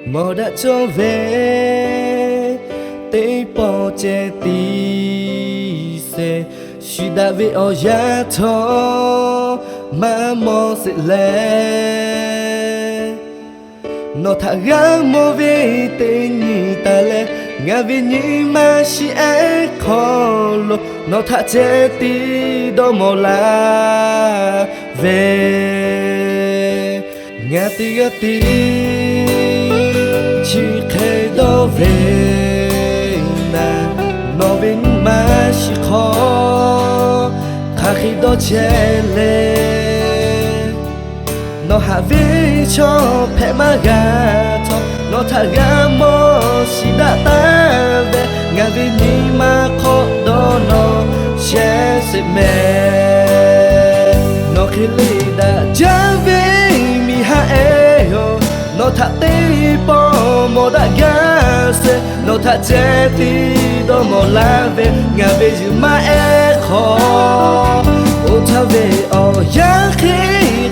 mò đã cho về tây bỏ che tí xe chỉ đã về ở nhà thọ mà mò sẽ lẽ nó thả gắng mò về tây nhị ta lẽ ngã về nhị mà chỉ ai khó lo nó thả che tí đó mò là về ngã tí chỉ thấy đó về nà nó bên má chỉ khó khá khi đó che lên nó hạ về cho phép má gà thọ nó thả gà mò chỉ đã ta về ngã về nhị mà khó đó nó che sẽ mẹ nó khi lì đã trả về mi hạ eo nó thả tí bỏ mò đã gà xe nó thả che tí đó mò la về ngà về dù mà e khó ô thả về ở giá khi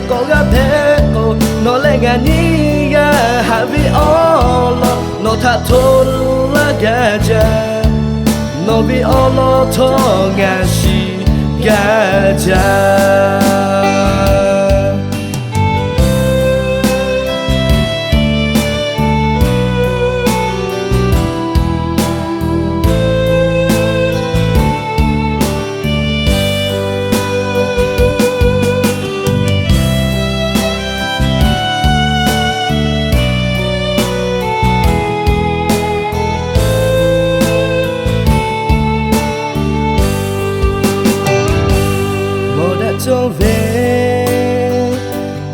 có gà thế cô nó lại ngà ní gà hạ về ở lo nó thả thôn là gà cha nó vì ở lo thô ngà xì gà cha cho về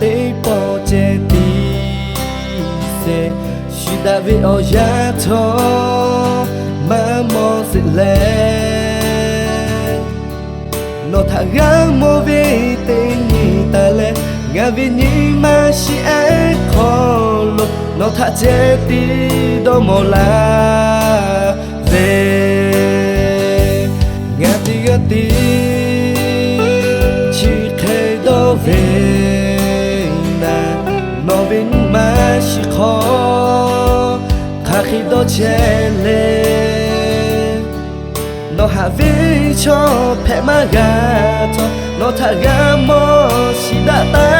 tây bỏ che tí xe chỉ đã về ở nhà thọ mà mò sẽ lẽ nó thả gắng mò về tây nhị ta lẽ ngã về nhị mà chỉ ai khó lo nó thả che tí đó mò là về ngã tí về nà nó bên má chỉ khó khá khi đó che lên nó hạ về cho phép má gà thọ nó thả gà mò chỉ đã ta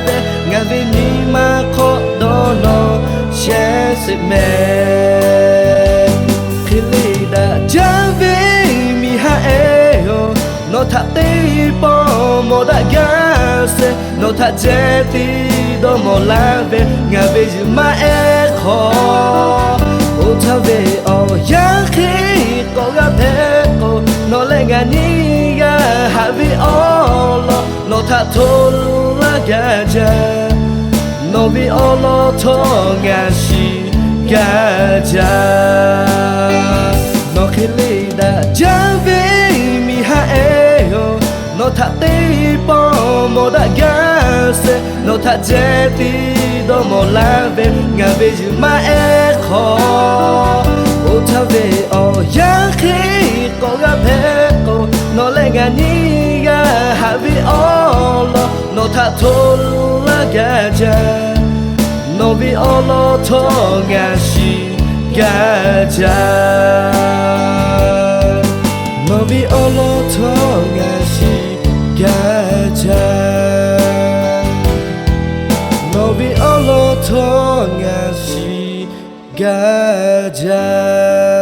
về ngà về nhị mà khó đó nó che sẽ mẹ khi lì đã trả về mi hạ eo nó thả tí bỏ mò đã gà xe nó thả che tí đó mò la về ngà về dù mà e khó ô thả về ở giá khi có gà thế cô nó lại ngà ní gà hạ về ở lo nó thả thôn là gà cha nó vì ở lo thô ngà xì gà cha nó khi lì đã trả về mi hạ eo nó thả tí bỏ mò đã gà xe nó thả che tí đó mò la về ngà về dù mà e khó ô thả về ở giá khi có gà thế cô nó lại ngà ní gà hạ về ở lo nó thả thôn là gà cha nó vì ở lo thô ngà xì gà cha nó vì ở lo thô ngà xì gà cha nó vì ở lo thô ngà xì gà cha